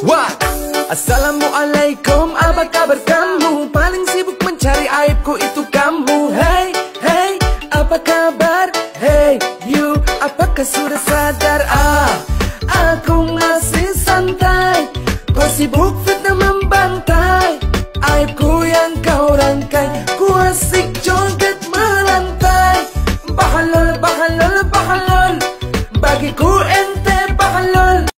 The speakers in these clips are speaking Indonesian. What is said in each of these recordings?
What? Assalamualaikum, apa kabar kamu? Paling sibuk mencari aibku itu kamu. Hey, hey, apa kabar? Hey, you, apakah sudah sadar? Aku masih santai. Kau sibuk fitnah membantai. Aibku yang kau rangkai. Ku asik joget melantai. Bahalol, bahalol, bahalol. Bagiku ente bahalol.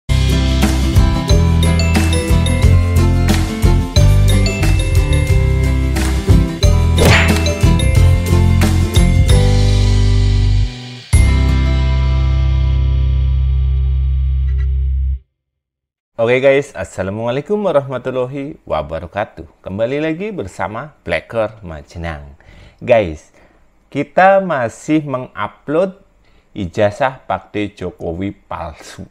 Oke guys, assalamualaikum warahmatullahi wabarakatuh. Kembali lagi bersama Blacker Majenang. Guys, kita masih mengupload ijazah Pakde Jokowi palsu.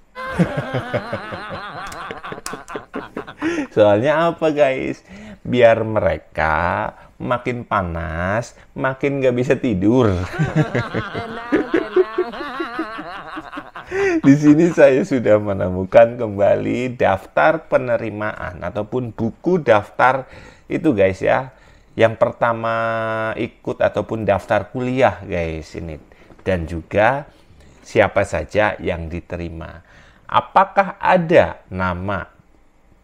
Soalnya apa guys? Biar mereka makin panas, makin gak bisa tidur. Di sini saya sudah menemukan kembali daftar penerimaan ataupun buku daftar itu guys ya. Yang pertama ikut ataupun daftar kuliah guys ini. Dan juga siapa saja yang diterima. Apakah ada nama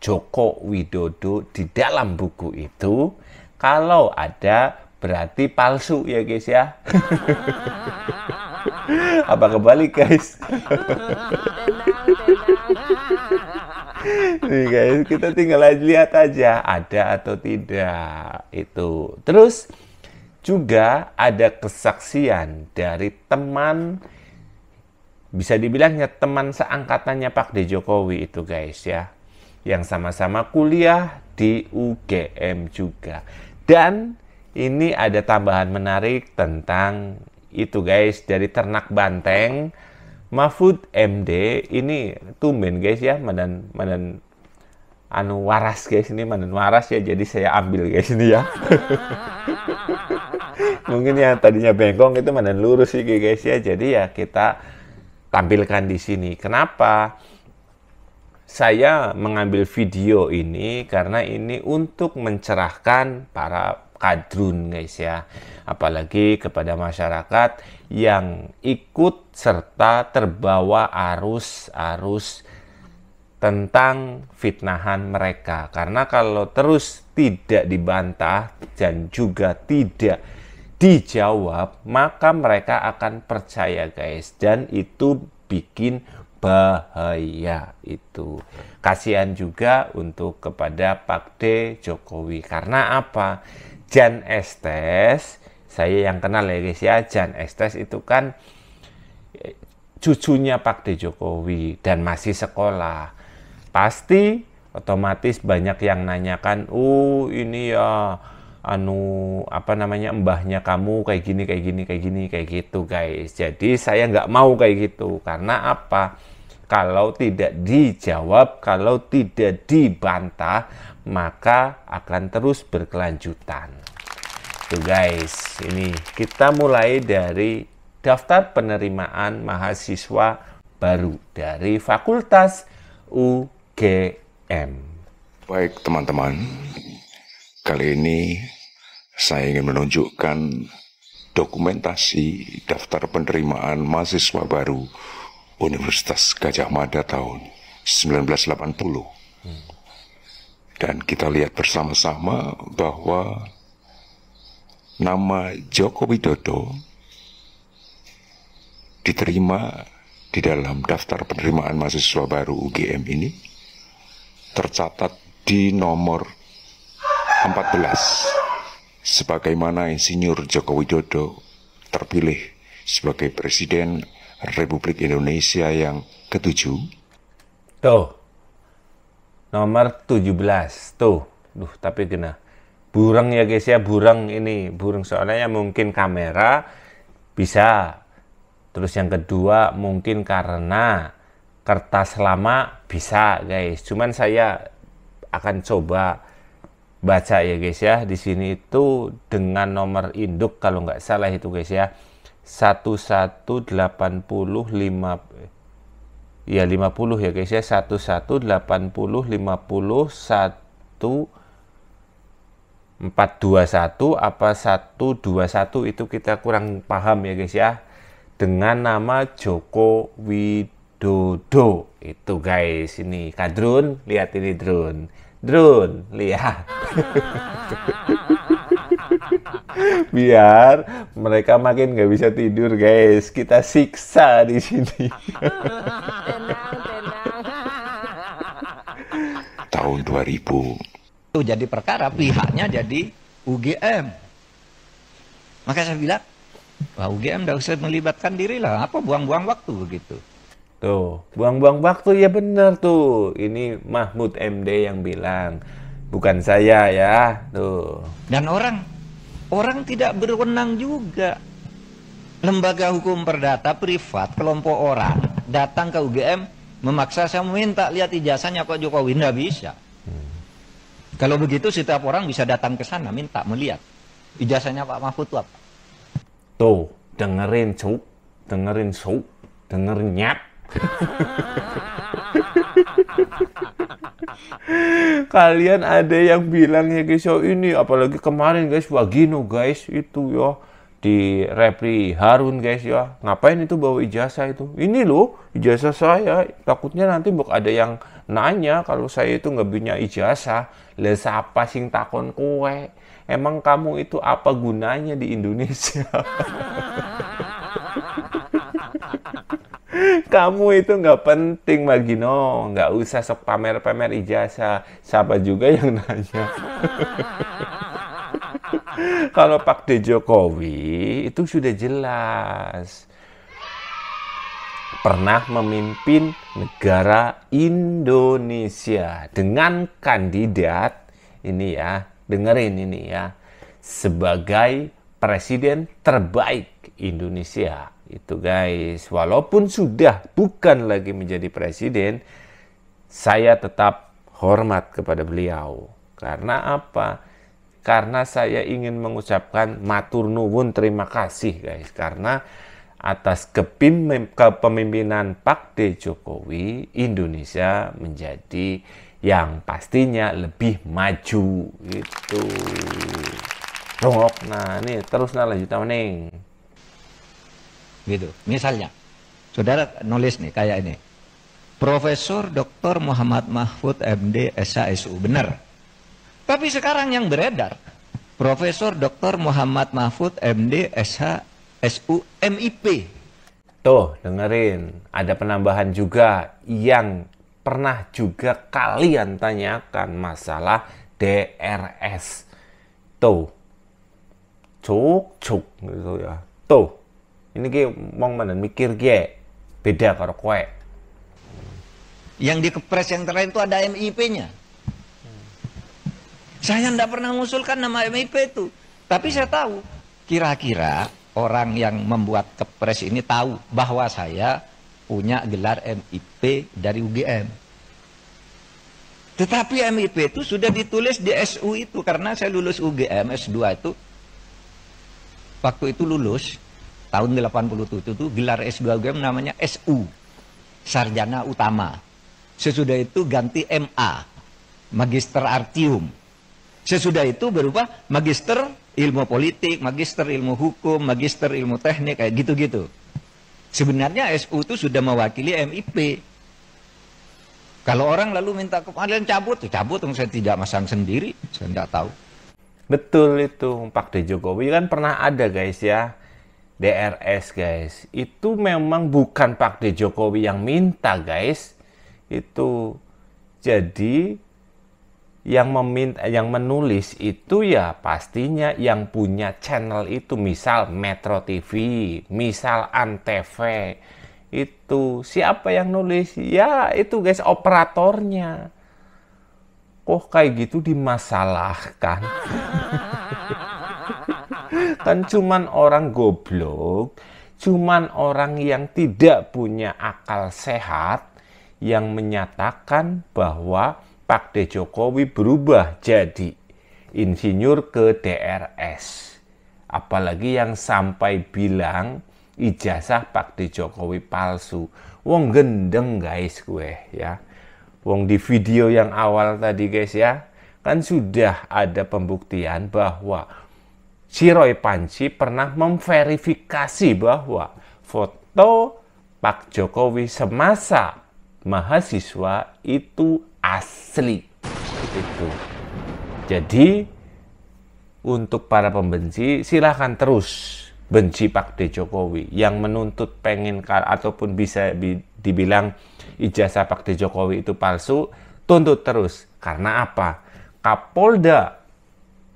Joko Widodo di dalam buku itu? Kalau ada berarti palsu ya guys ya. Apa kebalik guys? Nih guys, kita tinggal lihat aja ada atau tidak itu. Terus juga ada kesaksian dari teman, bisa dibilangnya teman seangkatannya Pakde Jokowi itu guys ya, yang sama-sama kuliah di UGM juga. Dan ini ada tambahan menarik tentang itu guys, dari ternak banteng Mahfud MD ini tumben guys ya, madan waras guys, ini madan waras ya, jadi saya ambil guys ini ya. Mungkin yang tadinya bengkong itu madan lurus sih guys ya, jadi ya kita tampilkan di sini. Kenapa saya mengambil video ini? Karena ini untuk mencerahkan para kadrun guys ya, apalagi kepada masyarakat yang ikut serta terbawa arus tentang fitnahan mereka. Karena kalau terus tidak dibantah dan juga tidak dijawab, maka mereka akan percaya guys, dan itu bikin bahaya itu. Kasihan juga untuk kepada Pakde Jokowi. Karena apa? Jan Estes, saya yang kenal ya guys ya, Jan Estes itu kan cucunya Pakde Jokowi dan masih sekolah. Pasti otomatis banyak yang nanyakan, ini ya apa namanya, mbahnya kamu kayak gini kayak gitu guys. Jadi saya nggak mau kayak gitu. Karena apa? Kalau tidak dijawab, kalau tidak dibantah, maka akan terus berkelanjutan. Tuh guys, ini kita mulai dari daftar penerimaan mahasiswa baru dari Fakultas UGM. Baik teman-teman, kali ini saya ingin menunjukkan dokumentasi daftar penerimaan mahasiswa baru Universitas Gadjah Mada tahun 1980. Dan kita lihat bersama-sama bahwa nama Joko Widodo diterima di dalam daftar penerimaan mahasiswa baru UGM ini tercatat di nomor 14. Sebagaimana Insinyur Joko Widodo terpilih sebagai Presiden Republik Indonesia yang ke-7. Tuh, nomor 17. Tuh, tapi kena burung ya guys ya, burung ini, burung soalnya ya mungkin kamera bisa. Terus yang kedua mungkin karena kertas lama bisa guys. Cuman saya akan coba baca ya guys ya. Di sini itu dengan nomor induk kalau nggak salah itu guys ya. 1185 Ya 50 ya guys ya, 11, 80, 50, 1, 421 apa 121 itu kita kurang paham ya guys ya. Dengan nama Joko Widodo itu guys. Ini Kak Drone, lihat ini drone. Drone, lihat. Biar mereka makin nggak bisa tidur guys. Kita siksa di sini. Tahun 2000. Itu jadi perkara pihaknya jadi UGM. Maka saya bilang, wah UGM nggak usah melibatkan diri lah. Apa buang-buang waktu begitu. Tuh, buang-buang waktu ya benar tuh. Ini Mahfud MD yang bilang, bukan saya ya. Tuh. Dan orang tidak berwenang juga. Lembaga hukum perdata privat, kelompok orang datang ke UGM memaksa saya minta lihat ijazahnya Pak Jokowi, nggak bisa. Kalau begitu setiap orang bisa datang ke sana minta melihat ijazahnya Pak Mahfud itu apa. Tuh, dengerin Cuk, dengerin Su, dengerin Nyap. Kalian ada yang bilang ya guys, oh ini apalagi kemarin guys, Wagino guys itu ya di Repli Harun guys ya, ngapain itu bawa ijazah itu? Ini loh ijazah saya, takutnya nanti ada yang nanya kalau saya itu nggak punya ijazah. Lah siapa sing takon kowe? Emang kamu itu apa gunanya di Indonesia? Kamu itu nggak penting Magino, nggak usah sok pamer-pamer ijazah. Siapa juga yang nanya? Kalau Pak D. Jokowi itu sudah jelas pernah memimpin negara Indonesia dengan kandidat ini ya, dengerin ini ya, sebagai presiden terbaik Indonesia. Itu guys, walaupun sudah bukan lagi menjadi presiden, saya tetap hormat kepada beliau. Karena apa? Karena saya ingin mengucapkan matur nuwun, terima kasih guys. Karena atas kepemimpinan Pak D. Jokowi, Indonesia menjadi yang pastinya lebih maju gitu. Rongok, nah ini terus lanjut ning. Gitu. Misalnya, saudara nulis nih kayak ini. Profesor Dr. Muhammad Mahfud MD SHSU, benar. Tapi sekarang yang beredar, Profesor Dr. Muhammad Mahfud MD SHSU MIP. Tuh, dengerin. Ada penambahan juga yang pernah juga kalian tanyakan masalah DRS. Tuh. Cuk gitu ya. Tuh. Ini ki mau mana mikir ki beda karo kowe. Yang di kepres yang terakhir itu ada MIP-nya. Saya tidak pernah mengusulkan nama MIP itu. Tapi saya tahu, kira-kira orang yang membuat kepres ini tahu bahwa saya punya gelar MIP dari UGM. Tetapi MIP itu sudah ditulis di SU itu. Karena saya lulus UGM S2 itu. Waktu itu lulus, tahun 87 itu gelar S2 UGM namanya SU. Sarjana Utama. Sesudah itu ganti MA. Magister Artium. Sesudah itu berubah magister ilmu politik, magister ilmu hukum, magister ilmu teknik, kayak gitu-gitu. Sebenarnya SU itu sudah mewakili MIP. Kalau orang lalu minta kalian cabut, saya tidak masang sendiri, saya tidak tahu. Betul itu, Pak D. Jokowi kan pernah ada guys ya, DRS guys. Itu memang bukan Pak D. Jokowi yang minta guys. Itu jadi yang menulis itu ya pastinya yang punya channel itu, misal Metro TV, misal Antv. Itu siapa yang nulis? Ya itu guys, operatornya. Kok kayak gitu dimasalahkan? Kan cuman orang goblok, cuman orang yang tidak punya akal sehat yang menyatakan bahwa Pak D. Jokowi berubah jadi insinyur ke DRS. Apalagi yang sampai bilang ijazah Pak D. Jokowi palsu. Wong gendeng guys gue ya. Wong di video yang awal tadi guys ya, kan sudah ada pembuktian bahwa si Roy Panci pernah memverifikasi bahwa foto Pak Jokowi semasa mahasiswa itu asli. Itu. Jadi untuk para pembenci silahkan terus benci Pak D Jokowi. Yang menuntut pengen ataupun bisa dibilang ijazah Pak D Jokowi itu palsu, tuntut terus. Karena apa? Kapolda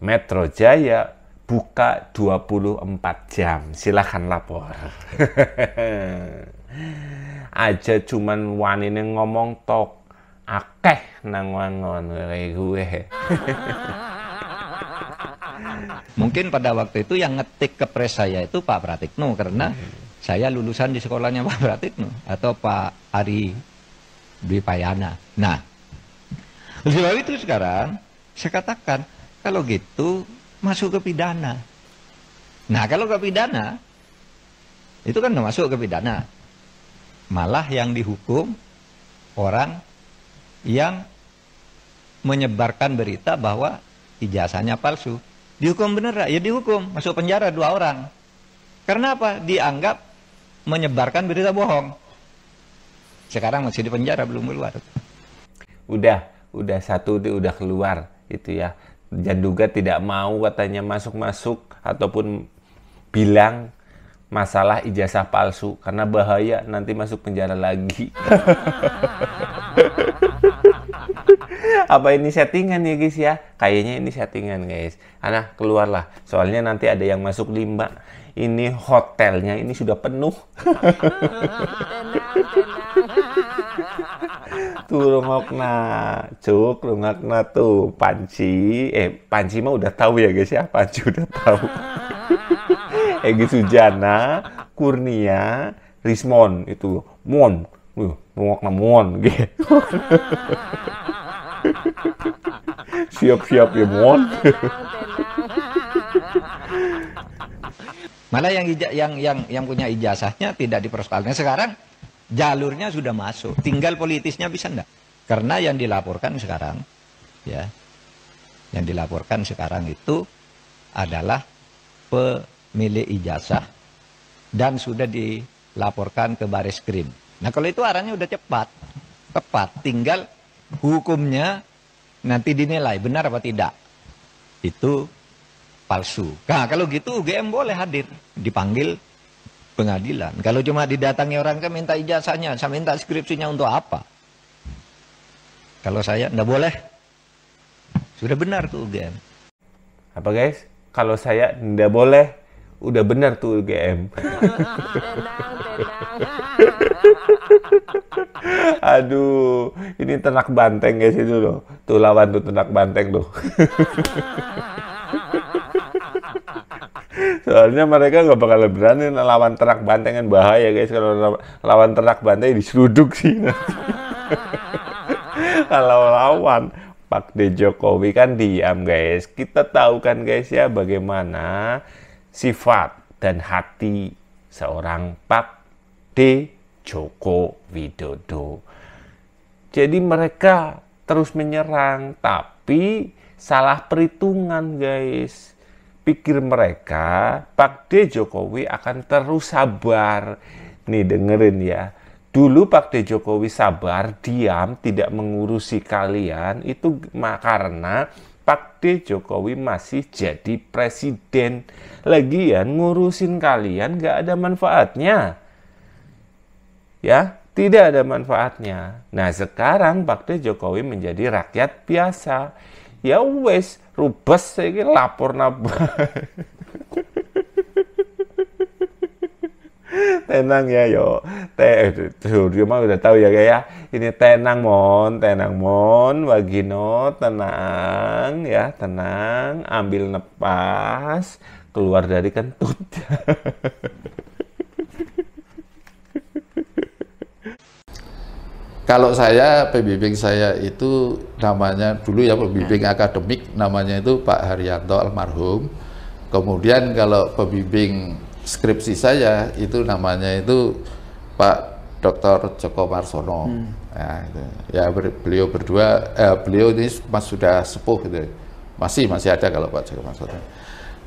Metro Jaya buka 24 jam. Silahkan lapor. Aja cuman wanine ngomong tok akeh nang wangon kayak gue. Mungkin pada waktu itu yang ngetik ke pres saya itu Pak Pratikno, karena saya lulusan di sekolahnya Pak Pratikno atau Pak Ari Dwi Payana. Nah, sebab itu sekarang saya katakan kalau gitu masuk ke pidana. Nah, kalau ke pidana itu kan nggak masuk ke pidana. Malah yang dihukum orang yang menyebarkan berita bahwa ijazahnya palsu. Dihukum bener, ya dihukum, masuk penjara 2 orang. Karena apa? Dianggap menyebarkan berita bohong. Sekarang masih di penjara, belum keluar. Udah satu udah keluar itu ya. Dan juga tidak mau katanya masuk-masuk ataupun bilang masalah ijazah palsu karena bahaya nanti masuk penjara lagi. Apa ini settingan ya guys ya? Kayaknya ini settingan guys. Karena keluarlah. Soalnya nanti ada yang masuk 5. Ini hotelnya ini sudah penuh. Tuh rungokna, cuk rungokna tuh Panci. Panci mah udah tahu ya guys ya. Panci udah tahu. Egy Sujana, Kurnia, Rismon itu Mon, rungokna Mon gitu. Siap-siap ya Mon. Malah yang punya ijazahnya tidak dipersoalkan. Sekarang jalurnya sudah masuk, tinggal politisnya bisa enggak? Karena yang dilaporkan sekarang, ya, yang dilaporkan sekarang itu adalah pemilik ijazah dan sudah dilaporkan ke Bareskrim. Nah kalau itu arahnya udah tepat, tinggal hukumnya nanti dinilai benar apa tidak. Itu palsu. Nah kalau gitu UGM boleh hadir, dipanggil pengadilan. Kalau cuma didatangi orang kan minta ijazahnya, saya minta skripsinya untuk apa? Kalau saya enggak boleh. Sudah benar tuh UGM. Apa guys? Kalau saya enggak boleh, udah benar tuh UGM. Aduh, ini ternak banteng guys itu loh. Tuh lawan tuh ternak banteng tuh. Soalnya mereka nggak bakal berani lawan ternak banteng, kan bahaya guys. Kalau lawan ternak banteng diseruduk sih. Kalau lawan Pak D Jokowi kan diam guys. Kita tahu kan guys ya bagaimana sifat dan hati seorang Pak D Joko Widodo. Jadi mereka terus menyerang, tapi salah perhitungan guys. Pikir mereka Pak D Jokowi akan terus sabar. Nih dengerin ya. Dulu Pak D Jokowi sabar, diam, tidak mengurusi kalian. Itu karena Pak D Jokowi masih jadi presiden. Lagian ngurusin kalian gak ada manfaatnya. Ya, tidak ada manfaatnya. Nah sekarang Pak D Jokowi menjadi rakyat biasa. Ya wes, rubes saya lapor napa. Tenang ya yo. Dia mah udah tahu ya kayak ini tenang mon, Wagino tenang ya, tenang, ambil napas, keluar dari kentut. Kalau saya, pembimbing saya itu namanya dulu ya pembimbing akademik, namanya itu Pak Haryanto almarhum. Kemudian kalau pembimbing skripsi saya itu namanya itu Pak Dr. Joko Marsono. Ya, itu. Ya beliau berdua, beliau ini sudah sepuh gitu. Masih ada kalau Pak Joko Marsono.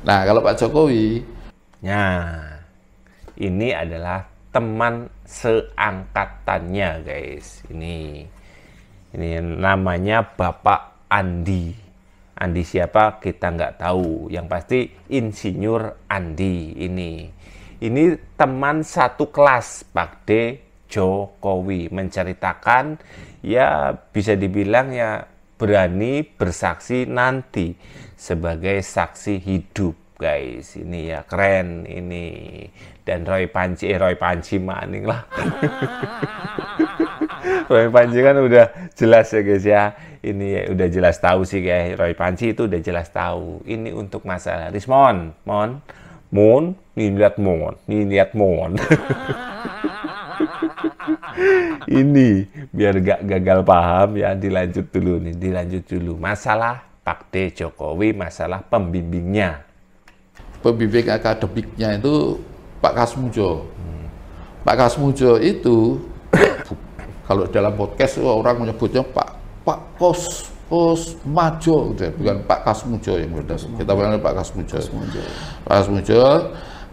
Nah, kalau Pak Jokowi, Nah, ini adalah teman seangkatannya, guys. Ini namanya Bapak Andi. Andi siapa kita nggak tahu. Yang pasti Insinyur Andi ini. Ini teman satu kelas Pak D. Jokowi, menceritakan ya bisa dibilang ya berani bersaksi nanti sebagai saksi hidup, guys. Ini ya keren ini. Dan Roy Panci Maning lah. Roy Panci kan udah jelas ya, guys ya. Ini ya, udah jelas tahu sih, guys. Roy Panci itu udah jelas tahu. Ini untuk masalah Rismon, Mon, nih lihat Mon. Ini biar gak gagal paham ya, dilanjut dulu. Masalah Pak D. Jokowi, masalah pembimbingnya. pembimbing akademiknya itu Pak Kasmujo. Pak Kasmujo itu kalau dalam podcast orang menyebutnya Pak Majo, bukan Pak Kasmujo yang benar. Kita panggil Pak Kasmujo. Pak Kasmujo.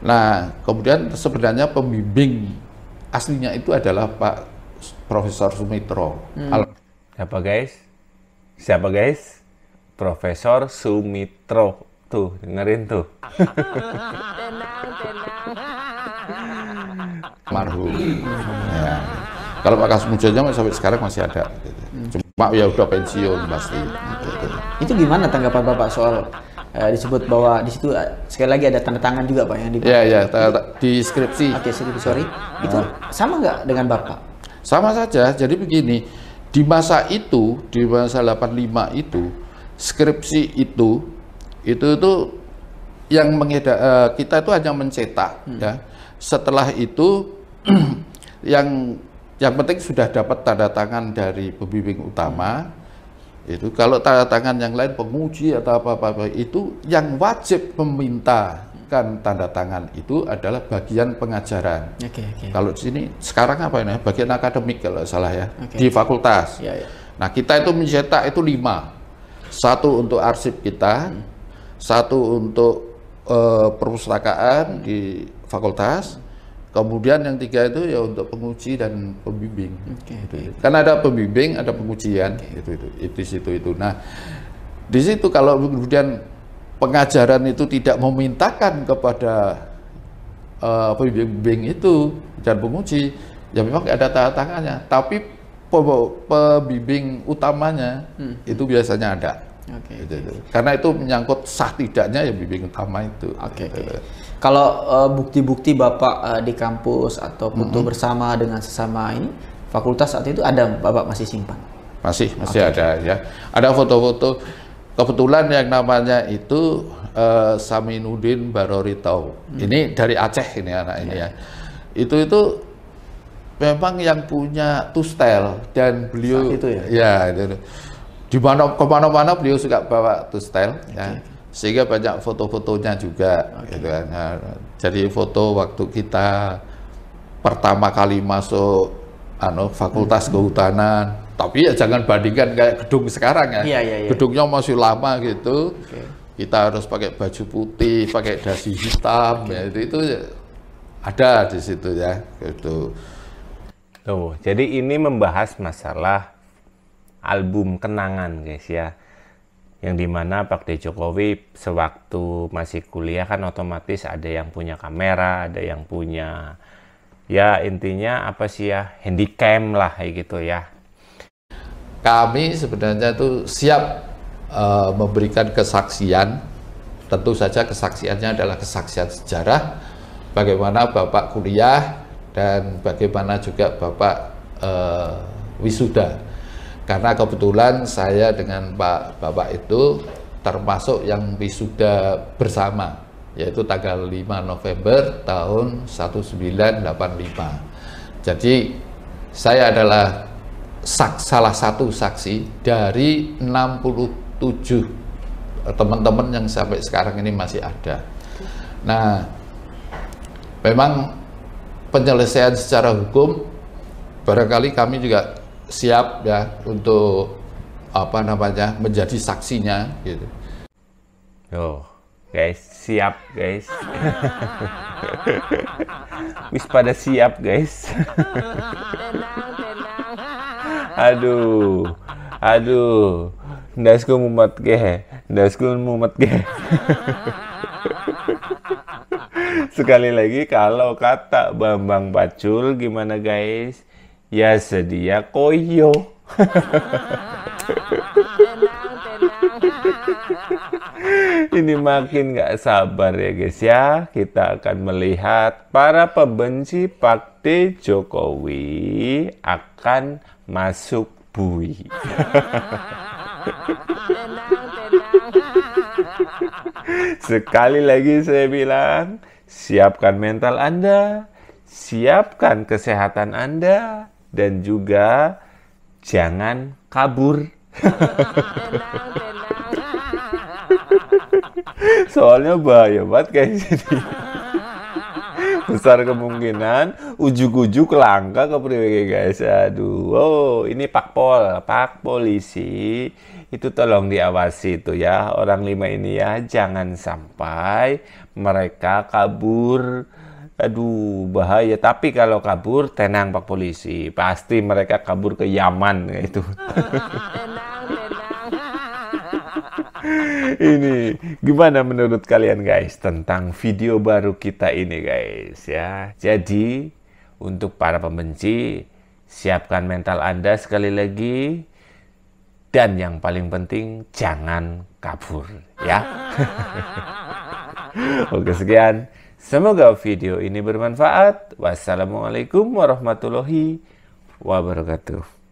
Nah, kemudian sebenarnya pembimbing aslinya itu adalah Pak Profesor Sumitro. Siapa guys? Profesor Sumitro. Tuh, dengerin tuh. Marhum. Ya. Kalau Pak Kasmujo sampai sekarang masih ada. Cuma ya udah pensiun pasti. Itu gimana tanggapan Bapak soal disebut bahwa di situ sekali lagi ada tanda tangan juga Pak yang di di skripsi. Oke, sorry. Itu sama nggak dengan Bapak? Sama saja. Jadi begini, di masa 85 itu skripsi itu yang kita itu hanya mencetak ya. Setelah itu yang penting sudah dapat tanda tangan dari pembimbing utama. Itu kalau tanda tangan yang lain penguji atau apa-apa itu yang wajib memintakan tanda tangan itu adalah bagian pengajaran. Kalau di sini sekarang apa ini? Bagian akademik kalau salah ya, di fakultas. Nah, kita itu mencetak itu 5. 1 untuk arsip kita, 1 untuk perpustakaan di fakultas, kemudian yang 3 itu ya untuk penguji dan pembimbing. Kan ada pembimbing, ada pengujian, itu. Nah, di situ kalau kemudian pengajaran itu tidak memintakan kepada pembimbing itu dan penguji, ya memang ada tanda tangannya. Tapi pembimbing utamanya itu biasanya ada. Karena itu menyangkut sah tidaknya ya pembimbing utama itu. Kalau bukti-bukti Bapak di kampus atau foto bersama dengan sesama ini fakultas saat itu ada Bapak masih simpan? Masih ada ya. Ada foto-foto, kebetulan yang namanya itu Saminuddin Baroritau. Ini dari Aceh ini anak ini ya. Itu memang yang punya Tustel dan beliau itu ya. Di kemana-mana beliau suka bawa Tustel ya. Sehingga banyak foto-fotonya juga gitu kan. Nah, jadi foto waktu kita pertama kali masuk fakultas kehutanan, tapi ya jangan bandingkan kayak gedung sekarang ya. Gedungnya masih lama gitu. Kita harus pakai baju putih, pakai dasi hitam ya, itu ada di situ ya gitu. Tuh, jadi ini membahas masalah album kenangan, guys ya. Yang dimana Pak D. Jokowi sewaktu masih kuliah kan otomatis ada yang punya kamera, ada yang punya ya intinya apa sih ya, handycam lah kayak gitu ya. Kami sebenarnya tuh siap memberikan kesaksian, tentu saja kesaksiannya adalah kesaksian sejarah bagaimana Bapak kuliah dan bagaimana juga Bapak wisuda. Karena kebetulan saya dengan Bapak itu termasuk yang wisuda bersama, yaitu tanggal 5 November tahun 1985. Jadi saya adalah salah satu saksi dari 67 teman-teman yang sampai sekarang ini masih ada. Nah, memang penyelesaian secara hukum barangkali kami juga siap ya untuk menjadi saksinya gitu. Oh, guys, siap guys. Wis pada siap guys. Aduh, ndasku mumet ge. Sekali lagi, kalau kata Bambang Pacul gimana guys? Ya sedia koyo. Ini makin nggak sabar ya guys ya. Kita akan melihat para pembenci Pakde Jokowi akan masuk bui. Sekali lagi saya bilang, siapkan mental Anda, siapkan kesehatan Anda, dan juga jangan kabur. Soalnya bahaya banget guys ini. Besar kemungkinan ujuk-ujuk langka ke priwe guys. Aduh, oh, ini Pak Polisi itu tolong diawasi itu ya, orang 5 ini ya, jangan sampai mereka kabur. Aduh, bahaya. Tapi kalau kabur, tenang Pak Polisi, pasti mereka kabur ke Yaman itu. Ini gimana menurut kalian guys tentang video baru kita ini guys ya. Jadi untuk para pembenci, siapkan mental Anda sekali lagi, dan yang paling penting jangan kabur ya. Oke, sekian, semoga video ini bermanfaat. Wassalamualaikum warahmatullahi wabarakatuh.